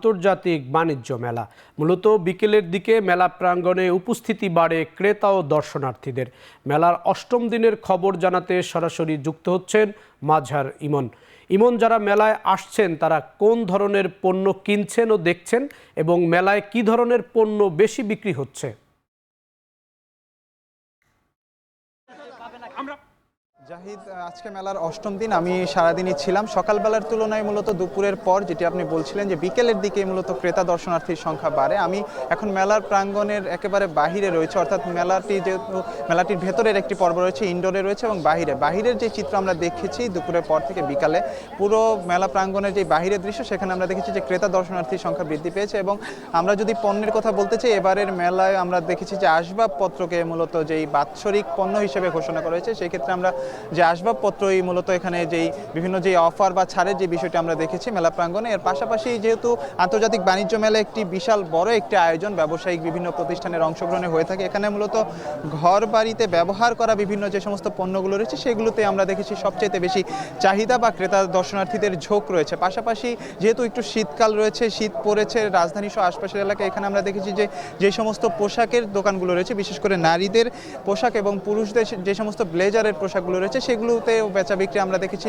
আন্তর্জাতিক বাণিজ্য মেলা। মূলত বিকেলের দিকে মেলা প্রাঙ্গণে উপস্থিতি বাড়ে ক্রেতা ও দর্শনার্থীদের। মেলার অষ্টম দিনের খবর জানাতে সরাসরি যুক্ত হচ্ছেন মাজহার ইমন। ইমন, যারা মেলায় আসছেন তারা কোন ধরনের পণ্য কিনছেন ও দেখছেন এবং মেলায় কী ধরনের পণ্য বেশি বিক্রি হচ্ছে? জাহিদ, আজকে মেলার অষ্টম দিন। আমি সারাদিনই ছিলাম। সকালবেলার তুলনায় মূলত দুপুরের পর, যেটি আপনি বলছিলেন যে বিকেলের দিকে মূলত ক্রেতা দর্শনার্থীর সংখ্যা বাড়ে। আমি এখন মেলার প্রাঙ্গণের একেবারে বাহিরে রয়েছে, অর্থাৎ মেলাটির ভেতরের একটি পর্ব রয়েছে, ইনডোরে রয়েছে এবং বাহিরের যে চিত্র আমরা দেখেছি দুপুরের পর থেকে বিকালে, পুরো মেলা প্রাঙ্গণের যে বাহিরের দৃশ্য, সেখানে আমরা দেখেছি যে ক্রেতা দর্শনার্থীর সংখ্যা বৃদ্ধি পেয়েছে। এবং আমরা যদি পণ্যের কথা বলতে চাই, এবারের মেলায় আমরা দেখেছি যে আসবাবপত্রকে মূলত যেই বাৎসরিক পণ্য হিসেবে ঘোষণা করা হয়েছে, সেই ক্ষেত্রে আমরা যে আসবাবপত্রই মূলত এখানে যেই বিভিন্ন যে অফার বা ছাড়ের যে বিষয়টি আমরা দেখেছি মেলা প্রাঙ্গণে। এর পাশাপাশি যেহেতু আন্তর্জাতিক বাণিজ্য মেলা একটি বিশাল বড় একটি আয়োজন, ব্যবসায়িক বিভিন্ন প্রতিষ্ঠানের অংশগ্রহণে হয়ে থাকে, এখানে মূলত ঘর বাড়িতে ব্যবহার করা বিভিন্ন যে সমস্ত পণ্যগুলো রয়েছে সেগুলোতে আমরা দেখেছি সবচেয়ে বেশি চাহিদা বা ক্রেতা দর্শনার্থীদের ঝোঁক রয়েছে। পাশাপাশি যেহেতু একটু শীতকাল রয়েছে, শীত পড়েছে রাজধানী সহ আশপাশের এলাকায়, এখানে আমরা দেখেছি যে সমস্ত পোশাকের দোকানগুলো রয়েছে, বিশেষ করে নারীদের পোশাক এবং পুরুষদের যে সমস্ত ব্লেজারের পোশাকগুলো রয়েছে সেগুলোতেও বেচা বিক্রি আমরা দেখেছি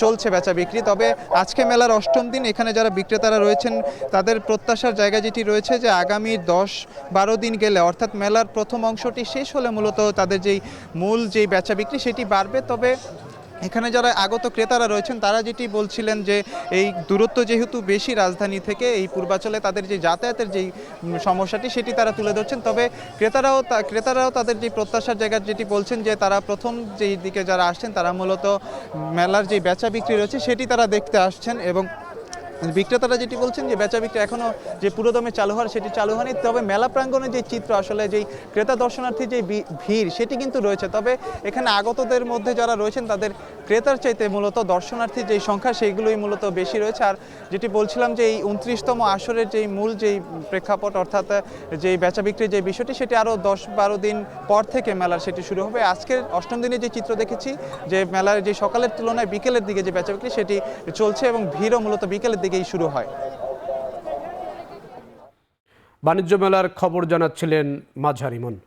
চলছে বেচা বিক্রি। তবে আজকে মেলার অষ্টম দিন, এখানে যারা বিক্রেতারা রয়েছেন তাদের প্রত্যাশার জায়গা যেটি রয়েছে যে আগামী 10-12 দিন গেলে, অর্থাৎ মেলার প্রথম অংশটি শেষ হলে মূলত তাদের মূল বেচা বিক্রি সেটি বাড়বে। তবে এখানে যারা আগত ক্রেতারা রয়েছেন তারা যেটি বলছিলেন যে এই দূরত্ব যেহেতু বেশি রাজধানী থেকে, এই পূর্বাঞ্চলে তাদের যে যাতায়াতের যেই সমস্যাটি সেটি তারা তুলে ধরছেন। তবে ক্রেতারাও তাদের যে প্রত্যাশার জায়গা যেটি বলছেন যে তারা প্রথম যেই দিকে যারা আসছেন তারা মূলত মেলার যে বেচা বিক্রি রয়েছে সেটি তারা দেখতে আসছেন। এবং বিক্রেতারা যেটি বলছেন যে বেচা বিক্রি এখনও যে পুরোদমে চালু হওয়ার সেটি চালু হয়নি। তবে মেলা প্রাঙ্গণে যে চিত্র, আসলে যেই ক্রেতা দর্শনার্থী যে ভিড় সেটি কিন্তু রয়েছে। তবে এখানে আগতদের মধ্যে যারা রয়েছেন তাদের ক্রেতার চাইতে মূলত দর্শনার্থীর যেই সংখ্যা সেইগুলোই মূলত বেশি রয়েছে। আর যেটি বলছিলাম যে এই 29তম আসরের যেই মূল যেই প্রেক্ষাপট, অর্থাৎ যেই বেচা বিক্রির যে বিষয়টি, সেটি আরও 10-12 দিন পর থেকে মেলার সেটি শুরু হবে। আজকের অষ্টম দিনে যে চিত্র দেখেছি যে মেলার যে সকালের তুলনায় বিকেলের দিকে যে বেচা বিক্রি সেটি চলছে এবং ভিড়ও মূলত বিকেলের দিকেই শুরু হয়। বাণিজ্য মেলার খবর জানাচ্ছিলেন মাজহার ইমন।